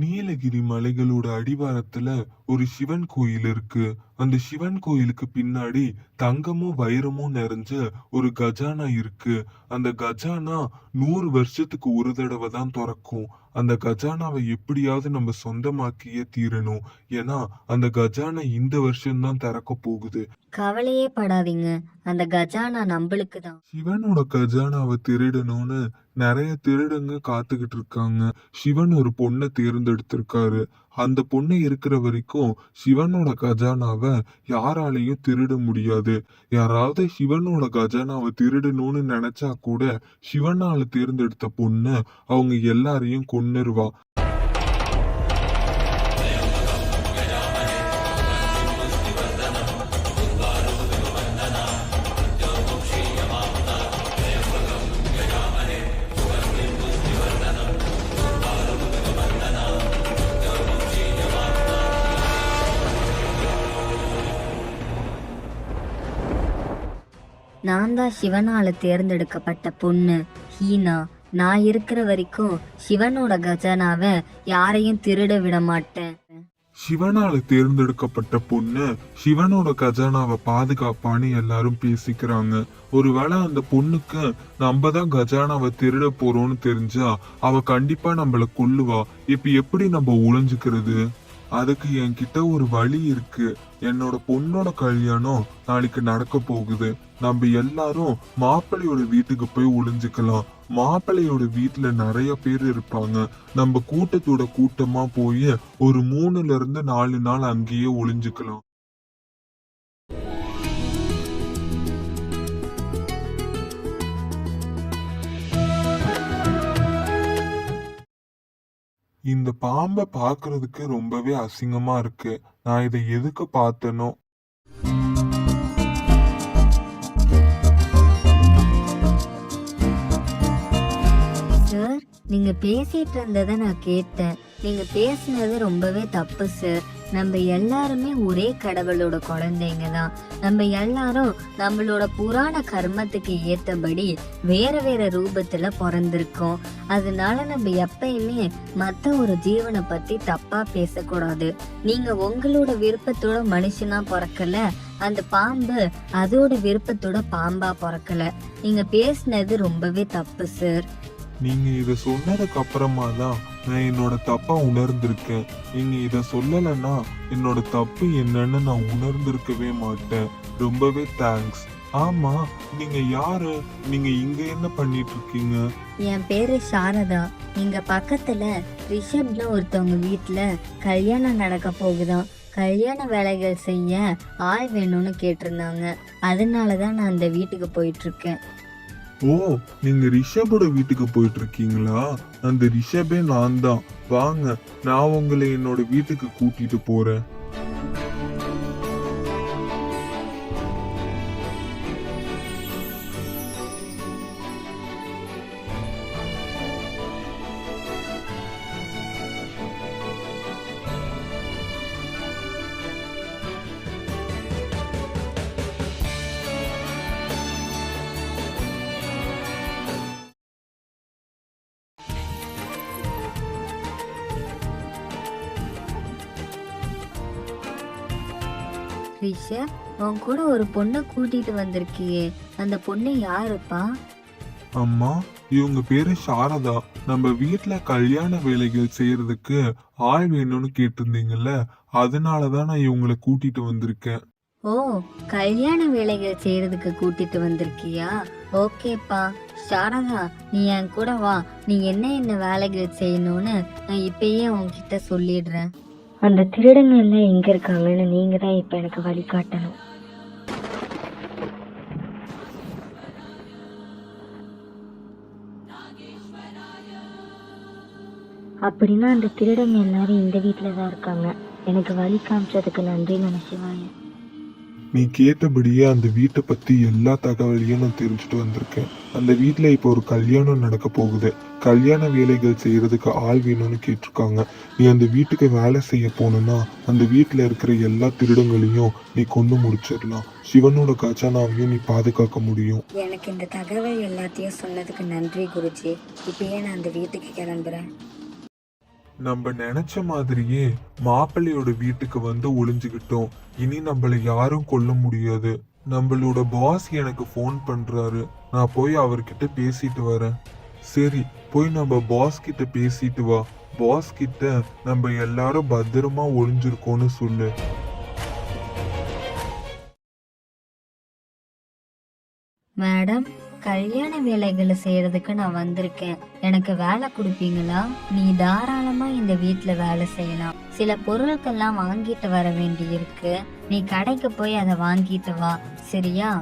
நீலகிரி மலைகளோட அடிவாரத்துல ஒரு சிவன் கோயில் இருக்கு. அந்த சிவன் கோயிலுக்கு பின்னாடி தங்கமும் வைரமும் நிறைஞ்ச ஒரு கஜானா இருக்கு. அந்த கஜானா 100 வருஷத்துக்கு ஒரு தடவை தான் திறக்கும். அந்த கஜானாவை எப்படியாவது நம்ம சொந்தமாக்கியே தீரணும். ஏன்னா அந்த கஜானா இந்த வருஷம்தான் திறக்க போகுது. கவலையே படாதீங்க, அந்த கஜானா நம்மளுக்கு தான். சிவனோட கஜானாவை திருடணும்னு நிறைய திருடங்க காத்துக்கிட்டு இருக்காங்க. சிவன் ஒரு பொண்ணை தேர்ந்தெடுத்திருக்காரு. அந்த பொண்ணு இருக்கிற வரைக்கும் சிவனோட கஜானாவை யாராலையும் திருட முடியாது. யாராவது சிவனோட கஜானாவை திருடணும்னு நினைச்சா கூட சிவனால தேர்ந்தெடுத்த பொண்ணு அவங்க எல்லாரையும் கொன்னுருவா. நான் தான் சிவனால தேர்ந்தெடுக்கப்பட்ட பொண்ணு ஹீனா. நான் இருக்கிற வரைக்கும் சிவனோட கஜானாவை யாரையும் திருட விட மாட்டேன். சிவனால தேர்ந்தெடுக்கப்பட்ட பொண்ணு சிவனோட கஜானாவை பாதுகாப்பான்னு எல்லாரும் பேசிக்கிறாங்க. ஒருவேளை அந்த பொண்ணுக்கு நம்ம தான் கஜானாவை திருட போறோம்னு தெரிஞ்சா அவ கண்டிப்பா நம்மள கொல்லுவா. இப்ப எப்படி நம்ம ஒளிஞ்சுக்கிறது? அதுக்கு என்கிட்ட ஒரு வழி இருக்கு. என்னோட பொண்ணோட கல்யாணம் நாளைக்கு நடக்க போகுது. நம்ம எல்லாரும் மாப்பிள்ளையோட வீட்டுக்கு போய் ஒளிஞ்சுக்கலாம். மாப்பிள்ளையோட வீட்டுல நிறைய பேர் இருப்பாங்க. நம்ம கூட்டத்தோட கூட்டமா போய் ஒரு 3ல இருந்து 4 நாள் அங்கேயே ஒளிஞ்சுக்கலாம். இந்த பாம்பை பாக்குறதுக்கு ரொம்பவே அசிங்கமா இருக்கு. நான் இதை எதுக்கு பார்த்தனோ? சார், நீங்க பேசிட்டு இருந்ததை நான் கேட்டேன். நீங்க பேசுனது ரொம்பவே தப்பு சார். நம்ம எல்லாருமே ஒரே கடவுளோட குழந்தைங்க தான். நம்ம எல்லாரும் நம்மளோட புராண கர்மத்துக்கு ஏத்தபடி வேற வேற ரூபத்துல பிறந்திருக்கோம். அதனால நம்ம எப்பயுமே மத்த ஒரு ஜீவனை பத்தி தப்பா பேசக்கூடாது. நீங்க உங்களோட விருப்பத்தோட மனுஷனா பிறக்கல, அந்த பாம்பு அதோட விருப்பத்தோட பாம்பா பிறக்கல. நீங்க பேசுனது ரொம்பவே தப்பு சார். நீங்க இத சொன்னதுக்கு அப்புறமா தான் நான் என்னோட தப்பா உணர்ந்திருக்கேன். நீங்க இத சொல்லலைன்னா என்னோட தப்பு என்னன்னு நான் உணர்ந்திருக்கவே மாட்டேன். ரொம்பவே தேங்க்ஸ். ஆமா, நீங்க யாரு? நீங்க இங்க என்ன பண்ணிட்டு இருக்கீங்க? என் பேரு சாரதா. இங்க பக்கத்துல ரிஷப்ல ஒருத்தவங்க வீட்டுல கல்யாணம் நடக்க போகுதாம். கல்யாண வேலைகள் செய்ய ஆள் வேணும்னு கேட்டிருந்தாங்க. அதனாலதான் நான் அந்த வீட்டுக்கு போயிட்டு இருக்கேன். ஓ, நீங்க ரிஷபோட வீட்டுக்கு போயிட்டு இருக்கீங்களா? அந்த ரிஷபே நான் தான். வாங்க, நான் உங்களை என்னோட வீட்டுக்கு கூட்டிட்டு போறேன். ரிஷப், உன் கூட ஒரு பொண்ணை கூட்டிட்டு வந்திருக்கியே, அந்த பொண்ணு யாருப்பா? அம்மா, இவங்க பேரு சாரதா. நம்ம வீட்டுல கல்யாண வேலைகள் செய்யறதுக்கு ஆள் வேணும்னு கேட்டிருந்தீங்கல்ல, அதனாலதான் நான் இவங்களை கூட்டிட்டு வந்திருக்கேன். ஓ, கல்யாண வேலைகள் செய்யறதுக்கு கூட்டிட்டு வந்திருக்கியா? ஓகேப்பா. சாரதா, நீ என் கூட வா. நீ என்ன வேலைகள் செய்யணும்னு நான் இப்பயே உன்கிட்ட சொல்லிடுறேன். அந்த திருடங்க எல்லாம் எங்க இருக்காங்கன்னு நீங்க தான் இப்ப எனக்கு வழிகாட்டணும். அப்படின்னா அந்த திருடங்க எல்லாரும் இந்த வீட்டுல தான் இருக்காங்க. எனக்கு வழி காமிச்சதுக்கு நன்றி நமசிவாய. நீ கேட்டபடியே அந்த வீட்டை பத்தி எல்லா தகவலையும் நான் தெரிஞ்சுட்டு வந்திருக்கேன். அந்த வீட்டுல இப்போ ஒரு கல்யாணம் நடக்க போகுது. கல்யாண வேலைகள் செய்யறதுக்கு ஆள் வேணும்னு கேட்டிருக்காங்க. நீ அந்த வீட்டுக்கு வேலை செய்ய போனா அந்த வீட்டுல இருக்கிற எல்லா திருடங்களையும் நீ கொண்டு முடிச்சிடலாம். சிவனோட கஜானாவையும் நீ பாதுகாக்க முடியும். எனக்கு இந்த தகவல் எல்லாத்தையும் சொன்னதுக்கு நன்றி குருஜி. இப்பயே நான் அந்த வீட்டுக்கு கிளம்புறேன். நம்ம நினைச்ச மாதிரியே மாப்பிள்ளையோட வீட்டுக்கு வந்து ஒளிஞ்சுக்கிட்டோம். இனி நம்மள யாரும் கொல்ல முடியாது. நம்மளோட பாஸ் எனக்கு ஃபோன் பண்றாரு. நான் போய் அவர்கிட்ட பேசிட்டு வரேன். சரி, போய் நம்ம பாஸ் கிட்ட பேசிட்டு வா. பாஸ் கிட்ட நம்ம எல்லாரும் பத்திரமா ஒளிஞ்சிருக்கோம்னு சொல்லு. மேடம், கல்யாண வேலைகளை செய்யறதுக்கு நான் வந்திருக்கேன். எனக்கு வேலை கொடுப்பீங்களா? நீ தாராளமா இந்த வீட்ல வேலை செய்யலாம். சில பொருட்கள்லாம் வாங்கிட்டு வர வேண்டி இருக்கு. நீ கடைக்கு போய் அதை வாங்கிட்டு வா, சரியா?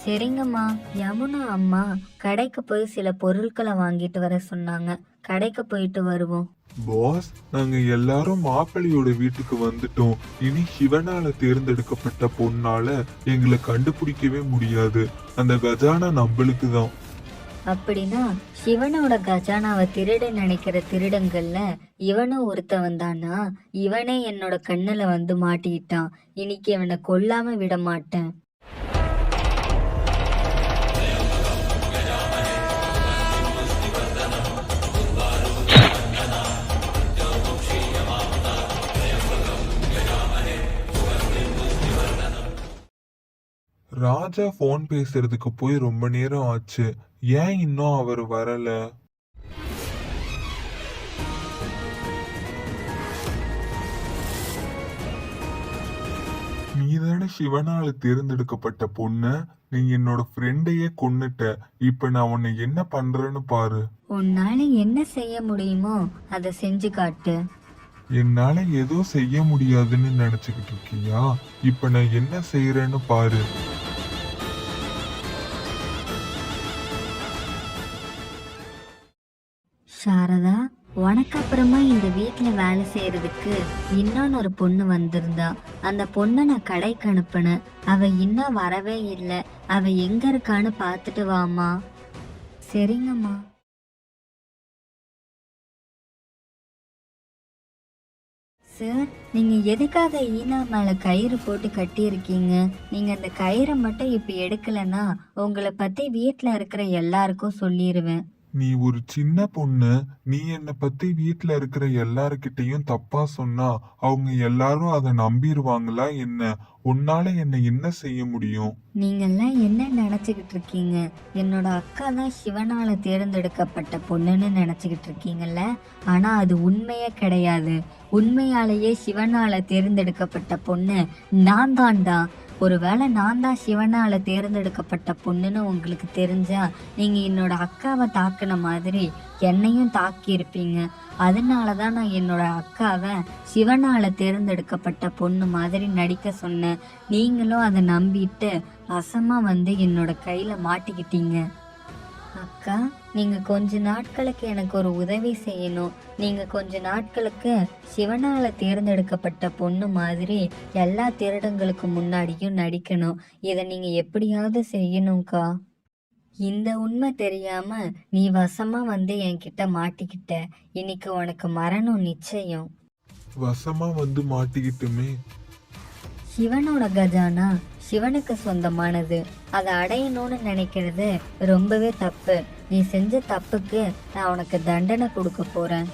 சரிங்கம்மா. யமுனா அம்மா கடைக்கு போய் சில பொருட்களை வாங்கிட்டு வர சொன்னாங்க. கடைக்கு போயிட்டு வருவோம். பாஸ், நாங்க எல்லாரும் மாப்பிள்ளையோட வீட்டுக்கு வந்துட்டோம். இனி சிவனால தேர்ந்தெடுக்கப்பட்ட பொண்ணால எங்களை கண்டுபிடிக்கவே முடியாது. அந்த கஜானா நம்மளுக்கு தான். அப்படின்னா சிவனோட கஜானாவை திருட நினைக்கிற திருடங்கள்ல இவனும் ஒருத்தவன் தானா? இவனே என்னோட கண்ணுல வந்து மாட்டிக்கிட்டான். இன்னைக்கு இவனை கொல்லாம விட மாட்டேன். ராஜா ஃபோன் பேசுறதுக்கு போய் ரொம்ப நேரம் ஆச்சு. ஏன் இன்னும் அவர் வரல? நீதானே சிவனால தேர்ந்தெடுக்கப்பட்ட பொண்ணு. நீ என்னோட ஃப்ரெண்டையே கொன்னுட்ட. இப்ப நான் உன்னை என்ன பண்றேன்னு பாரு. உன்னால என்ன செய்ய முடியுமோ அதை செஞ்சு காட்டு. என்னால ஏதோ செய்ய முடியாதுன்னு நினைச்சுக்கிட்டு இருக்கியா? இப்ப நான் என்ன செய்யறேன்னு பாரு. சாரதா, உனக்கு அப்புறமா இந்த வீட்ல வேலை செய்யறதுக்கு இன்னொன்னு பொண்ணு வந்திருந்தா. அந்த பொண்ணை நான் கடைக்கு அனுப்புனேன். அவ இன்னும் வரவே இல்லை. அவ எங்க இருக்கான்னு பார்த்துட்டு வாமா. சரிங்கம்மா. சார், நீங்க எதுக்காக ஈனா மேல கயிறு போட்டு கட்டி இருக்கீங்க? நீங்க அந்த கயிறை மட்டும் இப்ப எடுக்கலன்னா உங்களை பத்தி வீட்ல இருக்கிற எல்லாருக்கும் சொல்லிடுவேன். நீ ஒரு சின்ன பொண்ணு. நீ என்னை பத்தி வீட்ல இருக்கிற எல்லாருக்கிட்டையும் தப்பா சொன்னா அவங்க எல்லாரும் அதை நம்பிடுவாங்களா என்ன? உன்னால என்ன என்ன செய்ய முடியும்? நீங்கெல்லாம் என்ன நினைச்சுக்கிட்டு இருக்கீங்க? என்னோட அக்கா தான் சிவனால தேர்ந்தெடுக்கப்பட்ட பொண்ணுன்னு நினைச்சுக்கிட்டு இருக்கீங்கல்ல? ஆனா அது உண்மையே கிடையாது. உண்மையாலேயே சிவனால தேர்ந்தெடுக்கப்பட்ட பொண்ணு நான் தான்டா. ஒருவேளை நான் தான் சிவனால தேர்ந்தெடுக்கப்பட்ட பொண்ணுன்னு உங்களுக்கு தெரிஞ்சா நீங்க என்னோட அக்காவை தாக்குன மாதிரி என்னையும் தாக்கி இருப்பீங்க. அதனாலதான் நான் என்னோட அக்காவை சிவனால தேர்ந்தெடுக்கப்பட்ட பொண்ணு மாதிரி நடிக்க சொன்னேன். நீங்களும் அதை நம்பிட்டு வசமா வந்து என்னோட கையில மாட்டிக்கிட்டீங்க. அக்கா, நீங்க கொஞ்ச நாட்களுக்கு எனக்கு ஒரு உதவி செய்யணும். நீங்க கொஞ்ச நாட்களுக்கு சிவனால தேர்ந்தெடுக்கப்பட்ட பொண்ணு மாதிரி எல்லா திருடங்களுக்கு முன்னாடியும் நடிக்கணும். இதை நீங்க எப்படியாவது செய்யணும்க்கா. இந்த உண்மை தெரியாம நீ வசமா வந்து என்கிட்ட மாட்டிக்கிட்ட. இன்னைக்கு உனக்கு மரணம் நிச்சயம். வசமா வந்து மாட்டிக்கிட்டுமே. சிவனோட கஜானா சிவனுக்கு சொந்தமானது. அதை அடையணும்னு நினைக்கிறது ரொம்பவே தப்பு. நீ செஞ்ச தப்புக்கு நான் உனக்கு தண்டனை கொடுக்க போறேன்.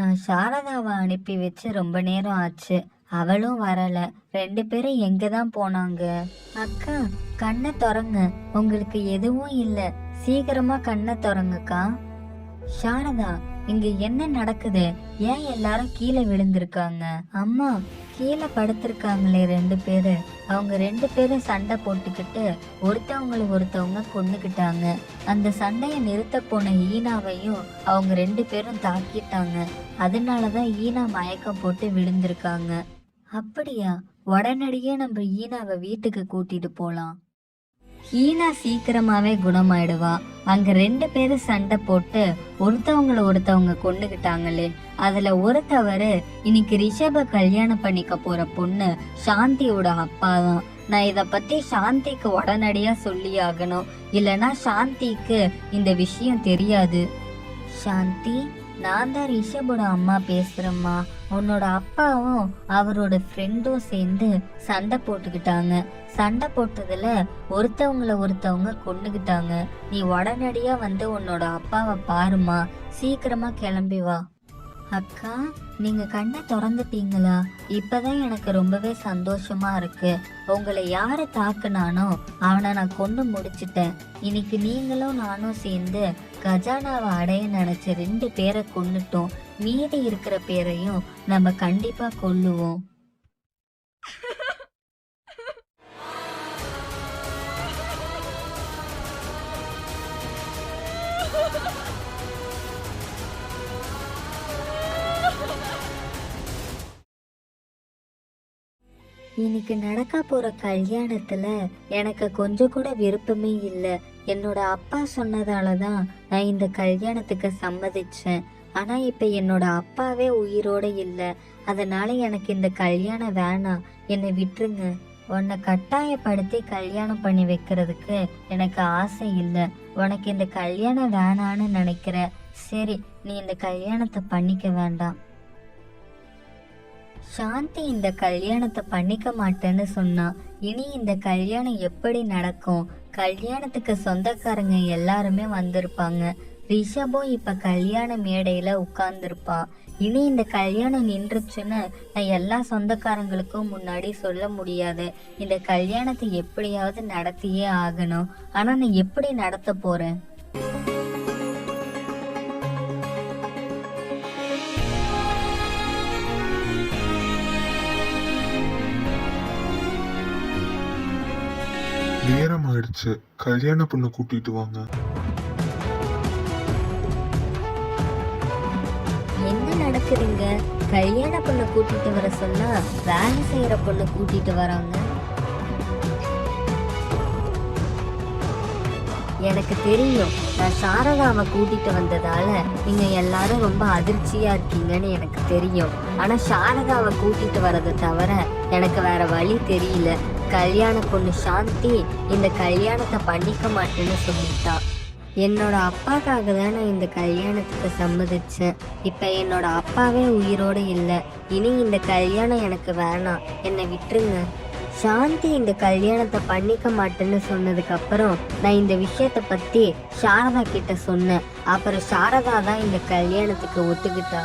நான் சாரதாவை அனுப்பி வச்சு ரொம்ப நேரம் ஆச்சு. அவளும் வரல. 2 பேரும் எங்க தான் போனாங்க? அக்கா, கண்ணை திறங்க. உங்களுக்கு எதுவும் இல்லை. சீக்கிரமா கண்ணை திறங்கக்கா. சாரதா, இங்க என்ன நடக்குது? ஏன் எல்லாரும் கீழே விழுந்திருக்காங்க? அம்மா, கீழே படுத்திருக்காங்களே 2 பேரு. அவங்க 2 பேரும் சண்டை போட்டுக்கிட்டு ஒருத்தவங்க கொன்னுக்கிட்டாங்க. அந்த சண்டையை நிறுத்த போன ஈனாவையும் அவங்க 2 பேரும் தாக்கிட்டாங்க. அதனாலதான் ஈனா மயக்கம் போட்டு விழுந்திருக்காங்க. அப்படியா? உடனடியே நம்ம ஈனாவை வீட்டுக்கு கூட்டிட்டு போலாம். ஹீனா சீக்கிரமாவே குணமாயிடுவா. அங்க 2 பேரும் சண்டை போட்டு ஒருத்தவங்க கொன்னுகிட்டாங்களே, அதுல ஒரு தவறு இன்னைக்கு ரிஷப கல்யாணம் பண்ணிக்க போற பொண்ணு சாந்தியோட அப்பா தான். நான் இத பத்தி சாந்திக்கு உடனடியா சொல்லி ஆகணும், இல்லனா சாந்திக்கு இந்த விஷயம் தெரியாது. சாந்தி, நான் தான் ரிஷபோட அம்மா பேசுறேம்மா. உன்னோட அப்பாவும் அவரோட ஃப்ரெண்டும் சேர்ந்து சண்டை போட்டுக்கிட்டாங்க. சண்டை போட்டதுல ஒருத்தவங்க கொன்னுகிட்டாங்க. நீ உடனடியா வந்து உன்னோட அப்பாவை பாருமா, சீக்கிரமா கிளம்பி வா. அக்கா, நீங்க கண்ணை திறந்துட்டீங்களா? இப்பதான் எனக்கு ரொம்பவே சந்தோஷமா இருக்கு. உங்களை யாரு தாக்குனானோ அவனை நான் கொண்டு முடிச்சிட்டேன். இன்னைக்கு நீங்களும் நானும் சேர்ந்து கஜானாவை அடைய நினைச்ச 2 பேரை கொன்னுட்டோம். மீதி இருக்கிற பேரையும் நம்ம கண்டிப்பா கொல்லுவோம். இன்னைக்கு நடக்க போற கல்யாணத்துல எனக்கு கொஞ்சம் கூட விருப்பமே இல்லை. என்னோட அப்பா சொன்னதாலதான் நான் இந்த கல்யாணத்துக்கு சம்மதிச்சேன். ஆனா இப்ப என்னோட அப்பாவே உயிரோட இல்லை. அதனால எனக்கு இந்த கல்யாணம் வேணாம், என்னை விட்டுருங்க. உன்னை கட்டாயப்படுத்தி கல்யாணம் பண்ணி வைக்கிறதுக்கு எனக்கு ஆசை இல்லை. உனக்கு இந்த கல்யாணம் வேணான்னு நினைக்கிற, சரி, நீ இந்த கல்யாணத்தை பண்ணிக்க வேண்டாம். சாந்தி இந்த கல்யாணத்தை பண்ணிக்க மாட்டேன்னு சொன்னா. இனி இந்த கல்யாணம் எப்படி நடக்கும்? கல்யாணத்துக்கு சொந்தக்காரங்க எல்லாருமே வந்திருப்பாங்க. ரிஷபும் இப்ப கல்யாண மேடையில உட்கார்ந்துருப்பான். இனி இந்த கல்யாணம் நின்றுச்சுன்னு நான் எல்லா சொந்தக்காரங்களுக்கும் முன்னாடி சொல்ல முடியாது. இந்த கல்யாணத்தை எப்படியாவது நடத்தியே ஆகணும். ஆனா நான் எப்படி நடத்த போறேன்? நேரம் ஆயிடுச்சு, கல்யாண பொண்ணு கூட்டிட்டு வாங்க. என்ன நடக்குதுங்க? கல்யாண பொண்ணு கூட்டிட்டு வர சொன்னா வேலை செய்யற பொண்ணு கூட்டிட்டு வராங்க. எனக்கு தெரியும், நான் சாரதாவை கூட்டிட்டு வந்ததால நீங்க எல்லாரும் ரொம்ப அதிர்ச்சியா இருக்கீங்கன்னு எனக்கு தெரியும். ஆனா சாரதாவை கூட்டிட்டு வரதை தவிர எனக்கு வேற வழி தெரியல. கல்யாண பொண்ணு சாந்தி இந்த கல்யாணத்தை பண்ணிக்க மாட்டேன்னு சொல்லிட்டா. என்னோட அப்பாக்காக தான் நான் இந்த கல்யாணத்துக்கு சம்மதிச்சேன். இப்ப என்னோட அப்பாவே உயிரோட இல்லை. இனி இந்த கல்யாணம் எனக்கு வேணாம், என்னை விட்டுருங்க. சாந்தி இந்த கல்யாணத்தை பண்ணிக்க மாட்டேன்னு சொன்னதுக்கு அப்புறம் நான் இந்த விஷயத்த பத்தி சாரதா கிட்ட சொன்னேன். அப்புறம் சாரதா தான் இந்த கல்யாணத்துக்கு ஒத்துக்கிட்டா.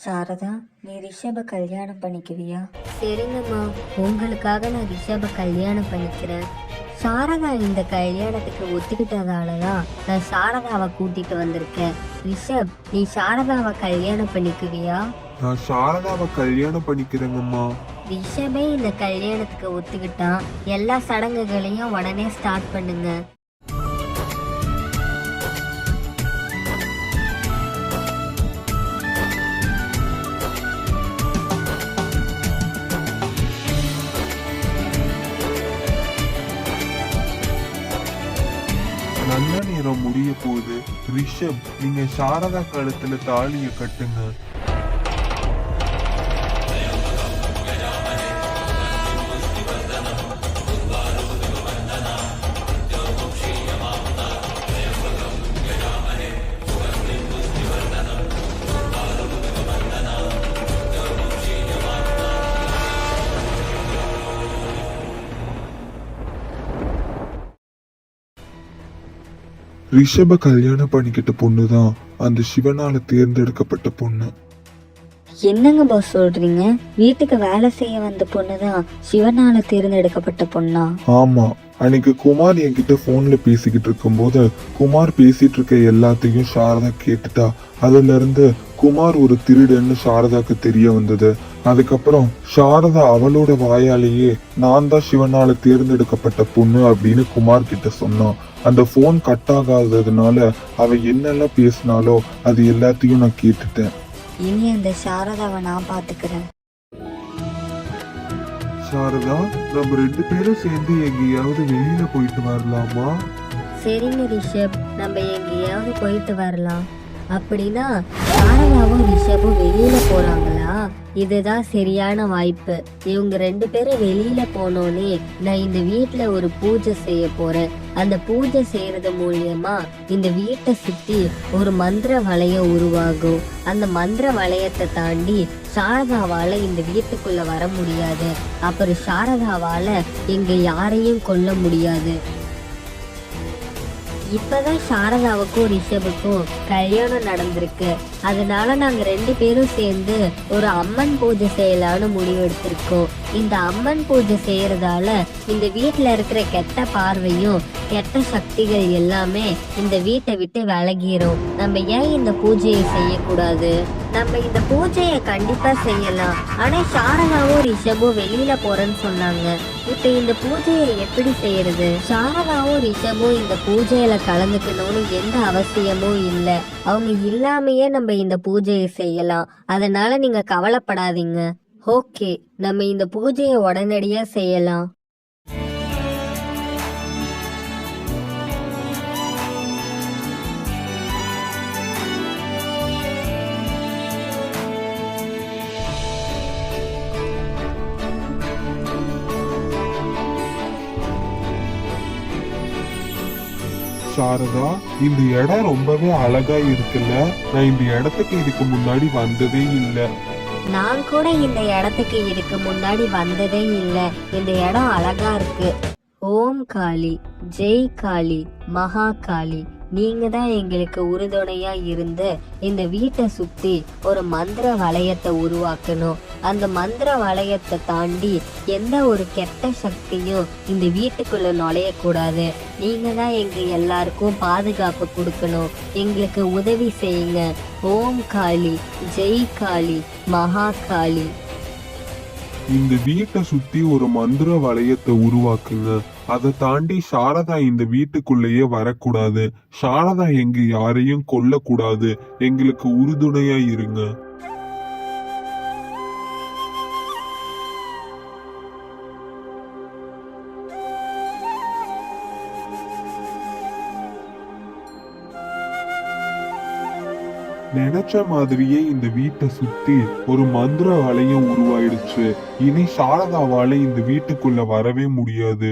சாரதா, நீ ரிஷப கல்யாணம் பண்ணிக்குவியா? சரிங்கம்மா, உங்களுக்காக நான் ரிஷப கல்யாணம் பண்ணிக்கிறேன். சாரதா இந்த கல்யாணத்துக்கு ஒத்துக்கிட்டதாலதான் நான் சாரதாவை கூட்டிட்டு வந்திருக்கேன். ரிஷப், நீ சாரதாவை கல்யாணம் பண்ணிக்குவியா? நான் சாரதாவை கல்யாணம் பண்ணிக்கிறேங்கம்மா. ரிஷபே இந்த கல்யாணத்துக்கு ஒத்துக்கிட்டான். எல்லா சடங்குகளையும் உடனே ஸ்டார்ட் பண்ணுங்க. நல்ல நேரம் முடிய போகுது. ரிஷப், நீங்க சாரதா கழுத்துல தாலியை கட்டுங்க. ரிஷப கல்யாணம் பண்ணிக்கிட்ட பொண்ணுதான் அந்த சிவனால தேர்ந்தெடுக்கப்பட்ட பொண்ணு. என்னங்க பாஸ் சொல்றீங்க? வீட்டுக்கு வேலை செய்ய வந்த பொண்ணுதான் சிவனால தேர்ந்தெடுக்கப்பட்ட பொண்ணா? ஆமா, அன்னைக்கு குமார் என்கிட்ட போன்ல பேசிக்கிட்டு இருக்கும்போது குமார் பேசிட்டு இருக்க எல்லாத்தையும் சாரதா கேட்டுட்டா. அதுல இருந்து குமார் ஒரு திருடன்னு சாரதாக்கு தெரிய வந்தது. அதுக்கப்புறம் சாரதா அவளோட வாயாலேயே நான் தான் சிவனால தேர்ந்தெடுக்கப்பட்ட பொண்ணு அப்படின்னு குமார் கிட்ட சொன்னான். அந்த போன் கட் ஆகாததுனால அவ என்னெல்லாம் பேசினாலோ அது எல்லாத்தையும் நான் கேட்டுட்டேன். இனி அந்த சாரதாவை நான் பாத்துக்கிறேன். சாரதா, நம்ம 2 பேரும் சேர்ந்து எங்கேயாவது வெளியில போயிட்டு வரலாமா? சரிங்க ரிஷப், நம்ம எங்கேயாவது போயிட்டு வரலாம். அப்படின்னா சாரதாவும் ரிஷபும் வெளியில போறாங்களா? இதுதான் சரியான வாய்ப்பு. இவங்க 2 பேரும் வெளியில போனோனே நான் இந்த வீட்டுல ஒரு பூஜை செய்ய போறேன். அந்த பூஜை செய்யறது மூலியமா இந்த வீட்டை சுத்தி ஒரு மந்திர வளையம் உருவாகும். அந்த மந்திர வளையத்தை தாண்டி சாரதாவால இந்த வீட்டுக்குள்ள வர முடியாது. அப்புறம் சாரதாவால இங்க யாரையும் கொல்ல முடியாது. இப்பதான் சாரதாவுக்கும் ரிஷபுக்கும் கல்யாணம் நடந்திருக்கு. அதனால நாங்க 2 பேரும் சேர்ந்து ஒரு அம்மன் பூஜை செய்யலான்னு முடிவெடுத்திருக்கோம். இந்த அம்மன் பூஜை செய்யறதால இந்த வீட்டுல இருக்கிற கெட்ட பார்வையும் கெட்ட சக்திகள் எல்லாமே இந்த வீட்டை விட்டு விலகிரும். நம்ம ஏன் இந்த பூஜையை செய்யக்கூடாது? நம்ம இந்த பூஜையை கண்டிப்பா செய்யலாம். ஆனா சாரதாவும் ரிஷபும் வெளியில போறேன்னு சொன்னாங்க. இப்ப இந்த பூஜையை எப்படி செய்யறது? சாரதாவும் ரிஷபும் இந்த பூஜையில கலந்துக்கணும்னு எந்த அவசியமும் இல்லை. அவங்க இல்லாமையே நம்ம இந்த பூஜையை செய்யலாம். அதனால நீங்க கவலைப்படாதீங்க. ஓகே, நம்ம இந்த பூஜையை உடனடியா செய்யலாம். சாரதா, இந்த இடம் ரொம்பவே அழகா இருக்குல்ல? நான் இந்த இடத்துக்கு இதுக்கு முன்னாடி வந்ததே இல்லை. நான் கூட இந்த இடத்துக்கு இதுக்கு முன்னாடி வந்ததே இல்லை. இந்த இடம் அழகா இருக்கு. ஓம் காளி, ஜெய் காளி, மகா காளி, நீங்க தான் எங்களுக்கு உறுதுணையா இருந்து இந்த வீட்டை சுத்தி ஒரு மந்திர வளையத்தை உருவாக்கணும். அந்த மந்திர வளையத்தை தாண்டி எந்த ஒரு கெட்ட சக்தியும் இந்த வீட்டுக்குள்ள நுழையக்கூடாது. நீங்க தான் எங்க எல்லாருக்கும் பாதுகாப்பு கொடுக்கணும். எங்களுக்கு உதவி செய்யுங்க. ஓம் காளி, ஜெய் காளி, மகா காளி. இந்த வீட்டை சுத்தி ஒரு மந்திர வளையத்தை உருவாக்குங்க. அதை தாண்டி சாரதா இந்த வீட்டுக்குள்ளேயே வரக்கூடாது. சாரதா எங்க யாரையும் கொல்லக்கூடாது. எங்களுக்கு உறுதுணையா இருங்க. நினைச்ச மாதிரியே இந்த வீட்டை சுத்தி ஒரு மந்திர வளையம் உருவாயிடுச்சு. இனி சாரதாவால இந்த வீட்டுக்குள்ள வரவே முடியாது.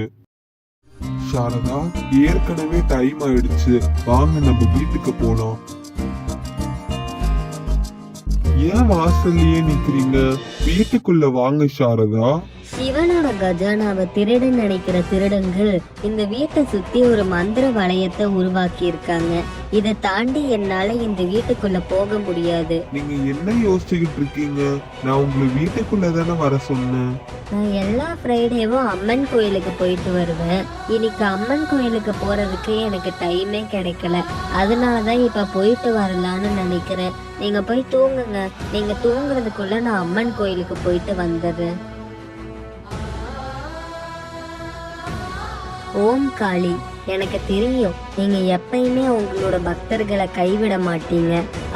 சாரதா, ஏற்கனவே டைம் ஆயிடுச்சு. வாங்க நம்ம வீட்டுக்கு போலாம். ஏன் வாசல்லையே நிக்கிறீங்க? வீட்டுக்குள்ள வாங்க சாரதா. சிவனோட கஜானாவை திருட நினைக்கிற திருடங்கள் இந்த வீட்டை சுத்தி ஒரு மந்திர வளையத்தை உருவாக்கி இருக்காங்க. இதை தாண்டி என்னால இந்த வீட்டுக்குள்ள போக முடியாது. நீங்க என்ன யோசிச்சுக்கிட்டு இருக்கீங்க? நான் உங்களை வீட்டுக்குள்ள தானே வர சொன்னேன். நான் எல்லா ஃப்ரைடேவும் அம்மன் கோயிலுக்கு போயிட்டு வருவேன். இன்னைக்கு அம்மன் கோயிலுக்கு போறதுக்கு எனக்கு டைமே கிடைக்கல. அதனாலதான் இப்ப போயிட்டு வரலான்னு நினைக்கிறேன். நீங்க போய் தூங்குங்க. நீங்க தூங்குறதுக்குள்ள நான் அம்மன் கோயிலுக்கு போயிட்டு வந்துடுறேன். ஓம் காளி, எனக்கு தெரியும் நீங்க எப்பயுமே உங்களோட பக்தர்களை கைவிட மாட்டீங்க.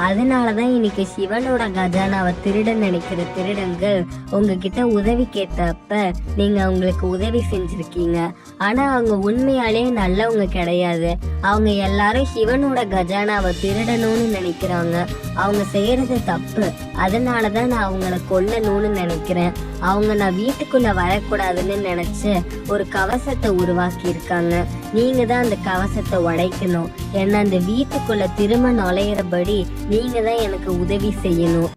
அதனாலதான் இன்னைக்கு சிவனோட கஜானாவை திருட நினைக்கிற திருடங்கள் உங்ககிட்ட உதவி கேட்டப்ப நீங்க அவங்களுக்கு உதவி செஞ்சிருக்கீங்க. ஆனா அவங்க உண்மையாலே நல்லவங்க கிடையாது. அவங்க எல்லாரும் சிவனோட கஜானாவை திருடணும்னு நினைக்கிறாங்க. அவங்க செய்யறது தப்பு. அதனாலதான் நான் அவங்கள கொல்லணும்னு நினைக்கிறேன். அவங்க நான் வீட்டுக்குள்ள வரக்கூடாதுன்னு நினைச்சு ஒரு கவசத்தை உருவாக்கி இருக்காங்க. நீங்க தான் அந்த கவசத்தை உடைக்கணும். ஏன்னா அந்த வீட்டுக்குள்ள திரும்ப நுழையிறபடி நீங்க தான் எனக்கு உதவி செய்யணும்.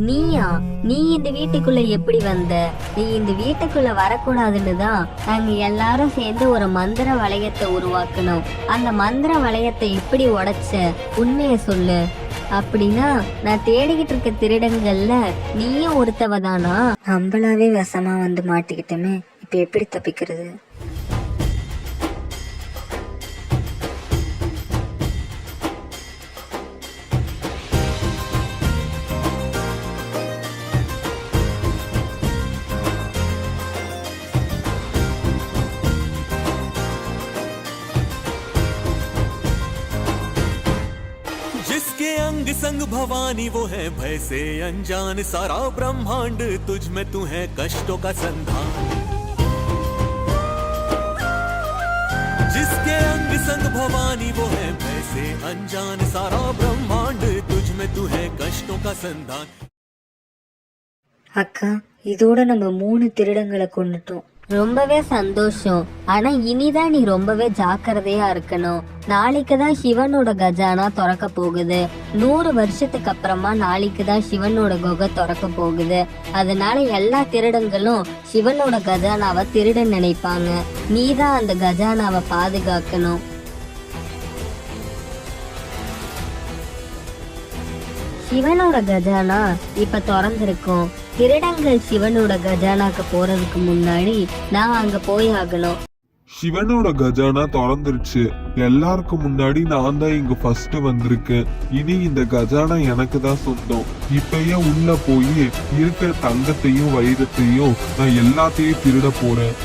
நீயா? நீ இந்த வீட்டுக்குள்ள எப்படி வந்த? நீ இந்த வீட்டுக்குள்ள வரக்கூடாதுன்னு தான் நாங்க எல்லாரும் சேர்ந்து ஒரு மந்திர வளையத்தை உருவாக்கணும். அந்த மந்திர வளையத்தை எப்படி உடைச்ச? உண்மைய சொல்லு. அப்படின்னா நான் தேடிக்கிட்டு இருக்க திருடங்கள்ல நீயும் ஒருத்தவதானா? நம்மளாவே வசமா வந்து மாட்டிக்கிட்டோமே, இப்ப எப்படி தப்பிக்கிறது? जिसके अंग संग भवानी वो है भय से अनजान, सारा ब्रह्मांड तुझ में तू है कष्टों का संधान। जिसके अंग संग भवानी वो है भय से अनजान, सारा ब्रह्मांड तुझ में तू है कष्टों का संधान। அக்கா, இதோட நம்ம 3 திருடங்களை கொண்டுட்டோம். ரொம்பவே சந்தோஷம். ஆனா இனிதான் நீ ரொம்பவே ஜாக்கிரதையா இருக்கணும். நாளைக்கு தான் சிவனோட கஜானா திறக்க போகுது. 100 வருஷத்துக்கு அப்புறமா நாளைக்கு தான் சிவனோட குகை திறக்க போகுது. அதனால எல்லா திருடங்களும் சிவனோட கஜானாவை திருட நினைப்பாங்க. நீ தான் அந்த கஜானாவை பாதுகாக்கணும். சிவனோட கஜானா இப்ப திறந்திருக்கும். திருடங்கள் சிவனோட கஜானாக்கு போறதுக்கு முன்னாடி நான் அங்க போய் ஆகணும். சிவனோட கஜானா திறந்துருச்சு. எல்லாருக்கும் முன்னாடி நான் தான் இங்க ஃபர்ஸ்ட் வந்திருக்கேன். இனி இந்த கஜானா எனக்கு தான் சொந்தம். இப்பயே உள்ள போய் இருக்கிற தங்கத்தையும் வைரத்தையும் நான் எல்லாத்தையும் திருட போறேன்.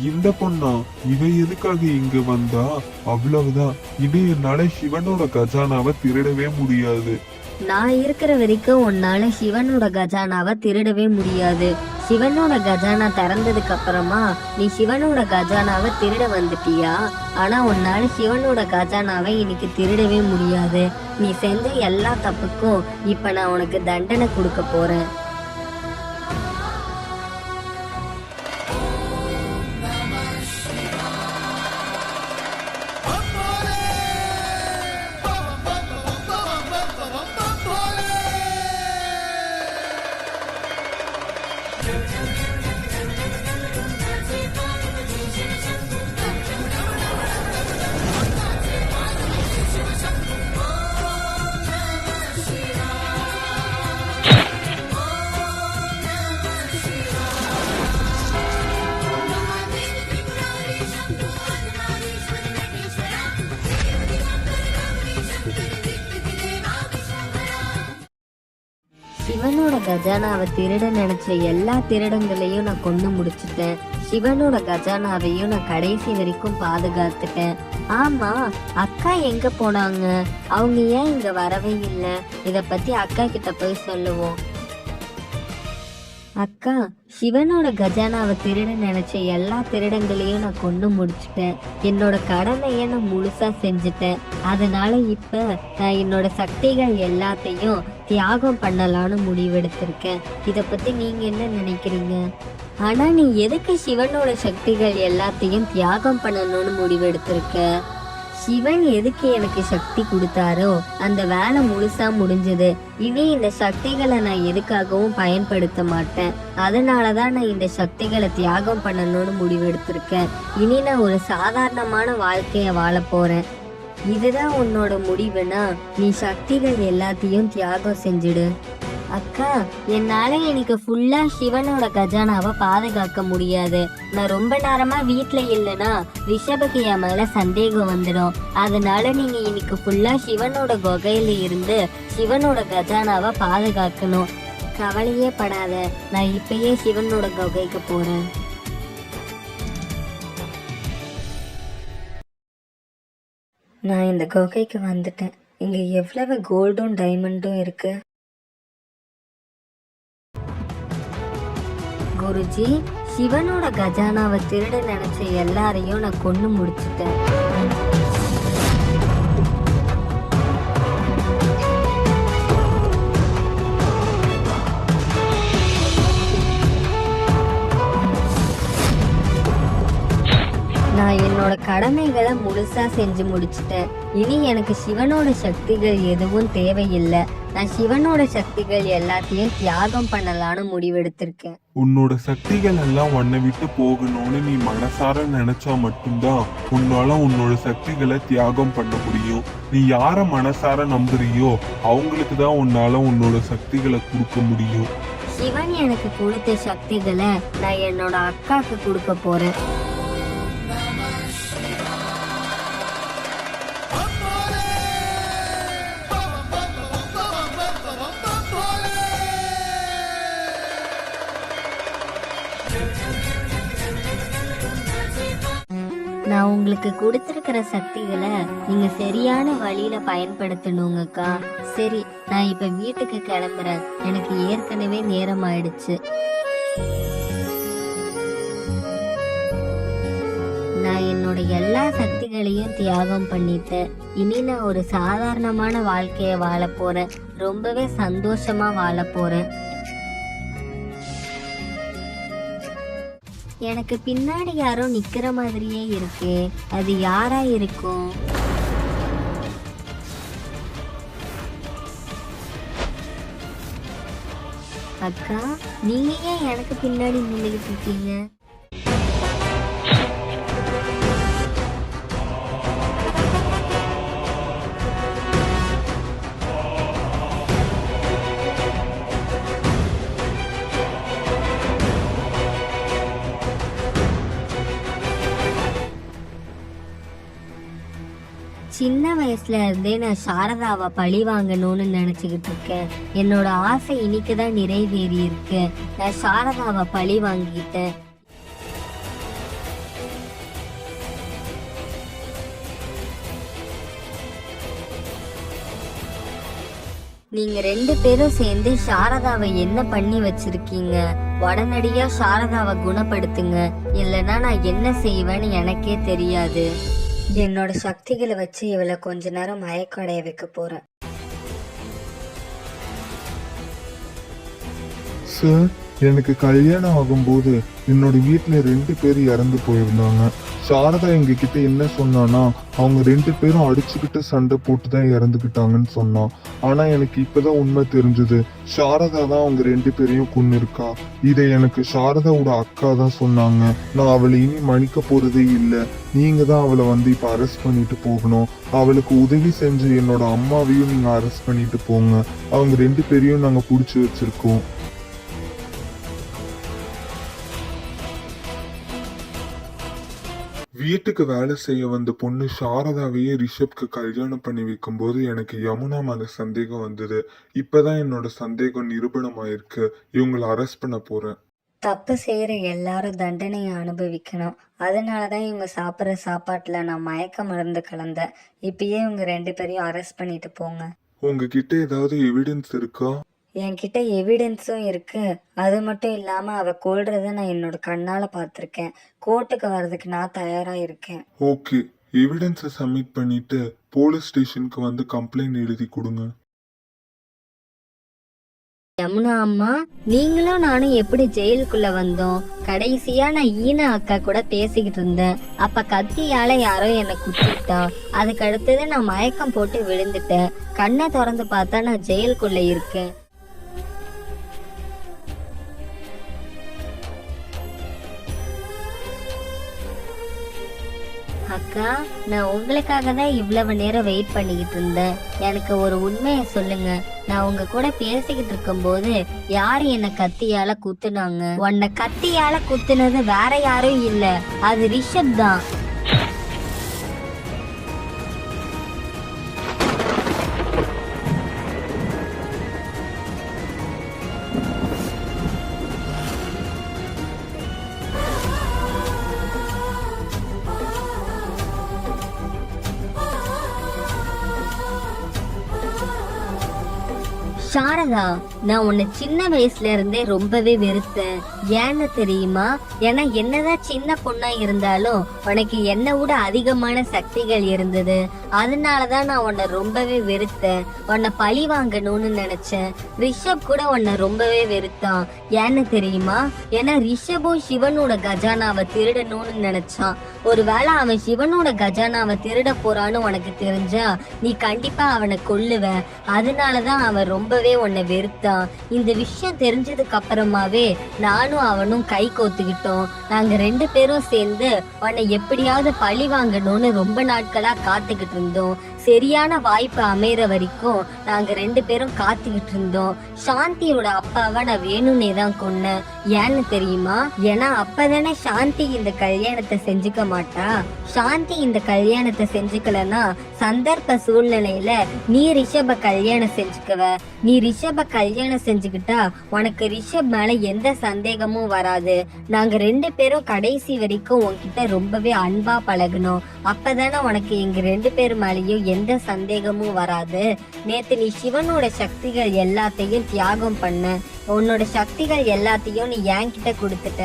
இந்த பொண்ணா, இவ எதுக்காக இங்க வந்தா? அவ்வளவுதான், இனி என்னால சிவனோட கஜானாவை திருடவே முடியாது. நான் இருக்கிற வரைக்கும் உன்னால சிவனோட கஜானாவை திருடவே முடியாது. சிவனோட கஜானா திறந்ததுக்கு அப்புறமா நீ சிவனோட கஜானாவை திருட வந்துட்டியா? ஆனா உன்னால சிவனோட கஜானாவை இன்னைக்கு திருடவே முடியாது. நீ செஞ்ச எல்லா தப்புக்கும் இப்ப நான் உனக்கு தண்டனை கொடுக்க போறேன். சிவனோட கஜானாவை திருட நினைச்ச எல்லா திருடங்களையும் நான் கொண்டு முடிச்சிட்டேன். சிவனோட கஜானாவையும் நான் கடைசி வரைக்கும் பாதுகாத்துட்டேன். ஆமா, அக்கா எங்க போனாங்க? அவங்க ஏன் இங்க வரவே இல்லை? இத பத்தி அக்கா கிட்ட போய் சொல்லுவோம். அக்கா, சிவனோட கஜானாவை திருட நினைச்ச எல்லா திருடங்களையும் நான் கொண்டு முடிச்சிட்டேன். என்னோட கடமையை நான் முழுசா செஞ்சுட்டேன். அதனால இப்ப நான் என்னோட சக்திகள் எல்லாத்தையும் தியாகம் பண்ணலான்னு முடிவெடுத்திருக்கேன். இத பத்தி நீங்க என்ன நினைக்கிறீங்க? ஆனா நீ எதுக்கு சிவனோட சக்திகள் எல்லாத்தையும் தியாகம் பண்ணணும்னு முடிவெடுத்திருக்க? சிவன் எதுக்கு எனக்கு சக்தி கொடுத்தாரோ அந்த வேலை முழுசா முடிஞ்சது. இனி இந்த சக்திகளை நான் எதுக்காகவும் பயன்படுத்த மாட்டேன். அதனாலதான் நான் இந்த சக்திகளை தியாகம் பண்ணணும்னு முடிவெடுத்திருக்கேன். இனி நான் ஒரு சாதாரணமான வாழ்க்கைய வாழ போறேன். இதுதான் உன்னோட முடிவுனா நீ சக்திகள் எல்லாத்தையும் தியாகம் செஞ்சிடு. அக்கா, என்னால எனக்கு ஃபுல்லா சிவனோட கஜானாவை பாதுகாக்க முடியாது. நான் ரொம்ப நேரமா வீட்டுல இல்லைன்னா ரிஷபக்கு என் மேல சந்தேகம் வந்துடும். அதனால நீங்க இன்னைக்கு ஃபுல்லா சிவனோட குகையில இருந்து சிவனோட கஜானாவை பாதுகாக்கணும். கவலையே படாத, நான் இப்பயே சிவனோட குகைக்கு போறேன். நான் இந்த குகைக்கு வந்துட்டேன். இங்க எவ்வளவு கோல்டும் டைமண்டும் இருக்கு. குருஜி, சிவனோட கஜானாவை திருட நினைச்ச எல்லாரையும் நான் கொண்டு முடிச்சிட்டேன். நான் என்னோட கடமைகளை முழுசா செஞ்சு முடிச்சிட்டேன். இனி எனக்கு சிவனோட சக்திகள் எதுவும் தேவையில்லை. நான் சிவனோட சக்திகள் எல்லாத்தையும் தியாகம் பண்ணலான்னு முடிவெடுத்திருக்கேன். உன்னோட சக்திகள் எல்லாம் உன்னை விட்டு போகணும்னு நீ மனசார நினைச்சா மட்டும்தான் உன்னால உன்னோட சக்திகளை தியாகம் பண்ண முடியும். நீ யார மனசார நம்புறியோ அவங்களுக்கு தான் உன்னால உன்னோட சக்திகளை கொடுக்க முடியும். சிவன் எனக்கு கொடுத்த சக்திகளை நான் என்னோட அக்காக்கு கொடுக்க போறேன். நான் உங்களுக்கு கொடுத்துருக்கிற சக்திகளை நீங்க சரியான வழியில பயன்படுத்தணுங்கக்கா. சரி, நான் இப்ப வீட்டுக்கு கிளம்புறேன். எனக்கு ஏற்கனவே நேரம் ஆயிடுச்சு. நான் என்னோட எல்லா சக்திகளையும் தியாகம் பண்ணிட்டேன். இனி நான் ஒரு சாதாரணமான வாழ்க்கைய வாழ போறேன். ரொம்பவே சந்தோஷமா வாழ போறேன். எனக்கு பின்னாடி யாரோ நிக்கிற மாதிரியே இருக்கு. அது யாரா இருக்கும்? அக்கா, நீங்க ஏன் எனக்கு பின்னாடி நின்றுகிட்டு இருக்கீங்க? சின்ன வயசுல இருந்தே நான் சாரதாவை பழி வாங்கணும்னு நினைச்சுக்கிட்டு இருக்கேன். என்னோட ஆசை இன்னைக்குதான் நிறைவேறி இருக்கு. நான் சாரதாவை பழி வாங்கிட்டேன். நீங்க 2 பேரும் சேர்ந்து சாரதாவை என்ன பண்ணி வச்சிருக்கீங்க? உடனடியா சாரதாவை குணப்படுத்துங்க. இல்லைன்னா நான் என்ன செய்வேன்னு எனக்கே தெரியாது. என்னோட சக்திகளை வச்சு இவளை கொஞ்ச நேரம் மயக்கடைய வைக்க போறேன். சார், எனக்கு கல்யாணம் ஆகும்போது என்னோட வீட்டுல 2 பேர் இறந்து போயிருந்தாங்க. சாரதா எங்க கிட்ட என்ன சொன்னானா, அவங்க 2 பேரும் அடிச்சுக்கிட்டு சண்டை போட்டுதான் இறந்துக்கிட்டாங்கன்னு சொன்னான். ஆனா எனக்கு இப்பதான் உண்மை தெரிஞ்சது. சாரதா தான் அவங்க 2 பேரையும் கொன்னு இருக்கா. இதை எனக்கு சாரதாவோட அக்கா தான் சொன்னாங்க. நான் அவளை இனி மன்னிக்க போறதே இல்லை. நீங்க தான் அவளை இப்ப அரெஸ்ட் பண்ணிட்டு போகணும். அவளுக்கு உதவி செஞ்சு என்னோட அம்மாவையும் நீங்க அரெஸ்ட் பண்ணிட்டு போங்க. அவங்க 2 பேரையும் நாங்க புடிச்சு வச்சிருக்கோம். வீட்டுக்கு வேலை செய்ய வந்த பொண்ணு சாரதாவையே ரிஷப்க்கு கல்யாணம் பண்ணி வைக்கும் போது எனக்கு யமுனா மேல சந்தேகம் வந்தது. இப்பதான் என்னோட சந்தேகம் நிரூபணம் ஆயிருக்கு. இவங்களை அரெஸ்ட் பண்ண போறேன். தப்பு செய்யற எல்லாரும் தண்டனையை அனுபவிக்கணும். அதனாலதான் இவங்க சாப்பிட்ற சாப்பாட்டுல நான் மயக்க மருந்து கலந்தேன். இப்பயே இவங்க 2 பேரையும் அரெஸ்ட் பண்ணிட்டு போங்க. உங்ககிட்ட ஏதாவது எவிடன்ஸ் இருக்கா? என்கிட்ட எவிடன்ஸும் இருக்கு. அது மட்டும் இல்லாம அவ கொல்றத நான் என்னோட கண்ணால பார்த்திருக்கேன். கோர்ட்டுக்கு வர்றதுக்கு நான் தயாரா இருக்கேன். ஓகே, எவிடன்ஸை சப்மிட் பண்ணிட்டு போலீஸ் ஸ்டேஷனுக்கு கம்ப்ளைண்ட் எழுதி கொடுங்க. யமுனா அம்மா, நீங்களும் நானும் எப்படி ஜெயிலுக்குள்ள வந்தோம்? கடைசியா நான் ஈனா அக்கா கூட பேசிக்கிட்டு இருந்தேன். அப்ப கத்தியால யாரோ என்னை குத்திட்டா. அதுக்கு அடுத்தது நான் மயக்கம் போட்டு விழுந்துட்டேன். கண்ணை திறந்து பார்த்தா நான் ஜெயிலுக்குள்ள இருக்கேன். அக்கா, நான் உங்களுக்காக தான் இவ்வளவு நேரம் வெயிட் பண்ணிக்கிட்டு இருந்தேன். எனக்கு ஒரு உண்மையை சொல்லுங்க. நான் உங்க கூட பேசிக்கிட்டு இருக்கும் போது யாரு என்ன கத்தியால குத்துனாங்க? உன்னை கத்தியால குத்துனது வேற யாரும் இல்ல, அது ரிஷப் தான். சாரதா, நான் உன்னை சின்ன வயசுல இருந்தே ரொம்பவே வெறுத்தேன். ஏன்னு தெரியுமா? ஏன்னா என்னதான் சின்ன பொண்ணா இருந்தாலும் உனக்கு என்னை விட அதிகமான சக்திகள் இருந்தது. அதனாலதான் நான் உன்னை ரொம்பவே வெறுத்தேன். உன்னை பழி வாங்கணும்னு நினைச்சேன். ரிஷப் கூட உன்னை ரொம்பவே வெறுத்தான். ஏன்னு தெரியுமா? ஏன்னா ரிஷபும் சிவனோட கஜானாவை திருடணும்னு நினைச்சான். ஒருவேளை அவன் சிவனோட கஜானாவை திருட போறான்னு உனக்கு தெரிஞ்சா நீ கண்டிப்பா அவனை கொல்லுவ. அதனாலதான் அவன் ரொம்பவே உன்னை வெறுத்தான். இந்த விஷயம் தெரிஞ்சதுக்கு அப்புறமாவே நானும் அவனும் கை கோத்துக்கிட்டோம். நாங்க 2 பேரும் சேர்ந்து உன்னை எப்படியாவது பழி வாங்கணும்னு ரொம்ப நாட்களா காத்துக்கிட்டு இருந்தோம். சரியான வாய்ப்பு அமையற வரைக்கும் நாங்க 2 பேரும் காத்துக்கிட்டு இருந்தோம். சாந்தியோட அப்பாவை நான் வேணும்னே தான் கொன்னேன். ஏன்னு தெரியுமா? ஏன்னா அப்பதானே சாந்தி இந்த கல்யாணத்தை செஞ்சுக்க மாட்டா. சாந்தி இந்த கல்யாணத்தை செஞ்சுக்கலன்னா சந்தர்ப்ப சூழ்நிலையில நீ ரிஷப கல்யாணம் செஞ்சுக்குவ. நீ ரிஷப கல்யாணம் செஞ்சுக்கிட்டா உனக்கு ரிஷப் மேல எந்த சந்தேகமும் வராது. நாங்க 2 பேரும் கடைசி வரைக்கும் உன்கிட்ட ரொம்பவே அன்பா பழகணும். அப்பதானே உனக்கு எங்க 2 பேர் மேலேயும் எந்த சந்தேகமும் வராது. நேத்து நீ சிவனோட சக்திகள் எல்லாத்தையும் தியாகம் பண்ண. உன்னோட சக்திகள் எல்லாத்தையும் நீ என்கிட்ட கொடுத்துட்ட.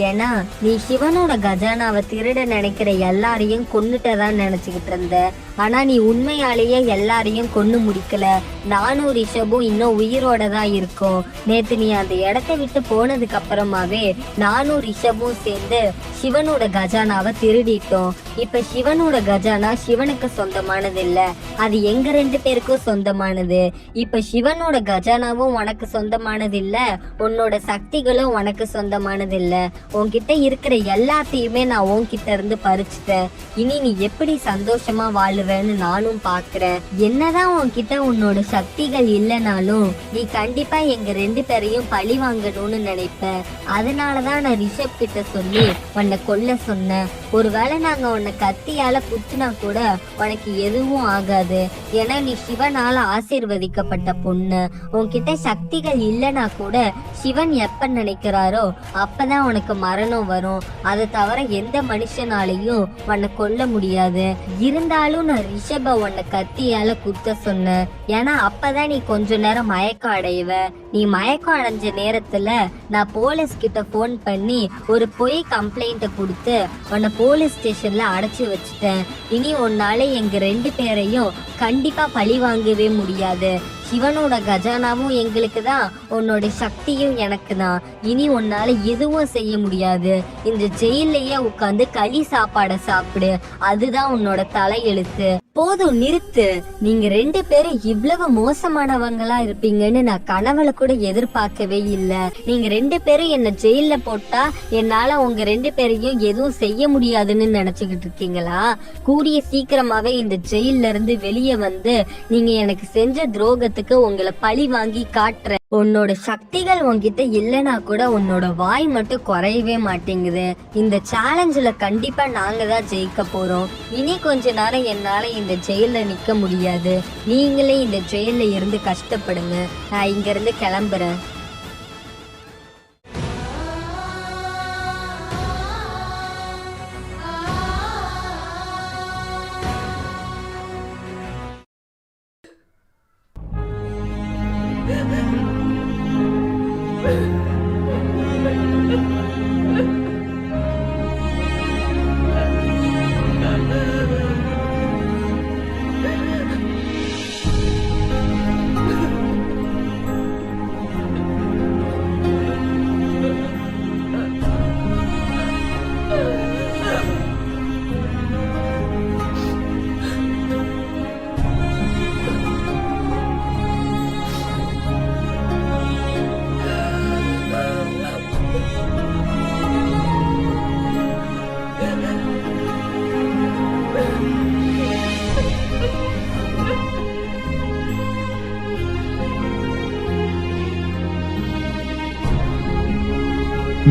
ஏன்னா நீ சிவனோட கஜானாவை திருட நினைக்கிற எல்லாரையும் கொன்னுட்டதான் நினைச்சுக்கிட்டு இருந்த. ஆனா நீ உண்மையாலேயே எல்லாரையும் கொன்னு முடிக்கல. நானும் ரிஷபும் இன்னும் உயிரோட தான் இருக்கோம். நேத்து நீ அந்த இடத்த விட்டு போனதுக்கு அப்புறமாவே நானும் ரிஷபும் சேர்ந்து சிவனோட கஜானாவை திருடிட்டோம். இப்ப சிவனோட கஜானா சிவனுக்கு சொந்தமானது இல்ல, அது எங்க 2 பேருக்கும் சொந்தமானது. இப்ப சிவனோட கஜானாவும் உனக்கு சொந்தமானது இல்ல, உன்னோட சக்திகளும் உனக்கு சொந்தமானது இல்ல. உன்கிட்ட இருக்கிற எல்லாத்தையுமே நான் உன்கிட்ட இருந்து பறிச்சுட்டேன். இனி நீ எப்படி சந்தோஷமா வாழுவேன்னு நானும் பாக்குறேன். என்னதான் உன்கிட்ட உன்னோட சக்திகள் இல்லைனாலும் நீ கண்டிப்பா எங்க 2 பேரையும் பழி வாங்கணும்னு நினைப்ப. அதனாலதான் நான் ரிஷப் கிட்ட சொல்லி உன்னை கொல்ல சொன்னேன். ஒருவேளை நாங்க உன்னை கத்தியால குத்துனா கூட உனக்கு எதுவும் ஆகாது. ஏன்னா நீ சிவனால ஆசீர்வதிக்கப்பட்ட பொண்ணு. உன்கிட்ட சக்திகள் இல்லைனா கூட சிவன் எப்ப நினைக்கிறாரோ அப்பதான் உனக்கு மரணம் வரும். அதை தவிர எந்த மனுஷனாலையும் உன்னை கொல்ல முடியாது. இருந்தாலும் நான் ரிஷப உன்னை கத்தியால குத்த சொன்னேன். ஏன்னா அப்பதான் நீ கொஞ்ச நேரம் மயக்கம் அடைவ. நீ மயக்கம் அடைஞ்ச நேரத்துல நான் போலீஸ் கிட்ட போன் பண்ணி ஒரு பொய் கம்ப்ளைண்ட கொடுத்து உன்னை போலீஸ் ஸ்டேஷன்ல அடைச்சு வச்சுட்டேன். இனி உன்னால எங்க 2 பேரையும் கண்டிப்பா பழி வாங்கவே முடியாது. சிவனோட கஜானாவும் எங்களுக்கு தான், உன்னோட சக்தியும் எனக்கு தான். இனி உன்னால எதுவும் செய்ய முடியாது. இந்த ஜெயிலையே உட்காந்து களி சாப்பாடை சாப்பிடு, அதுதான் உன்னோட தலையெழுத்து. போதும், நிறுத்து. நீங்க 2 பேரும் இவ்வளவு மோசமானவங்களா இருப்பீங்கன்னு நான் கனவுல கூட எதிர்பார்க்கவே இல்ல. நீங்க 2 பேரும் என்ன ஜெயில போட்டா என்னால உங்க 2 பேரையும் எதுவும் செய்ய முடியாதுன்னு நினைச்சுக்கிட்டு இருக்கீங்களா? கூடிய சீக்கிரமாவே இந்த ஜெயில இருந்து வெளியே வந்து நீங்க எனக்கு செஞ்ச துரோகத்துக்கு உங்களை பழி வாங்கி காட்டுறேன். உன்னோட சக்திகள் உன்கிட்ட இல்லைன்னா கூட உன்னோட வாய் மட்டும் குறையவே மாட்டேங்குது. இந்த சேலஞ்சில் கண்டிப்பா நாங்க தான் ஜெயிக்க போறோம். இனி கொஞ்ச நேரம் என்னால இந்த ஜெயில நிக்க முடியாது. நீங்களே இந்த ஜெயில இருந்து கஷ்டப்படுங்க. நான் இங்க இருந்து கிளம்புறேன்.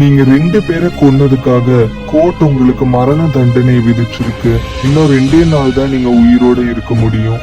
நீங்க 2 பேரை கொன்னதுக்காக கோர்ட் உங்களுக்கு மரண தண்டனை விதிச்சிருக்கு. இன்னும் 2 நாள் தான் நீங்க உயிரோட இருக்க முடியும்.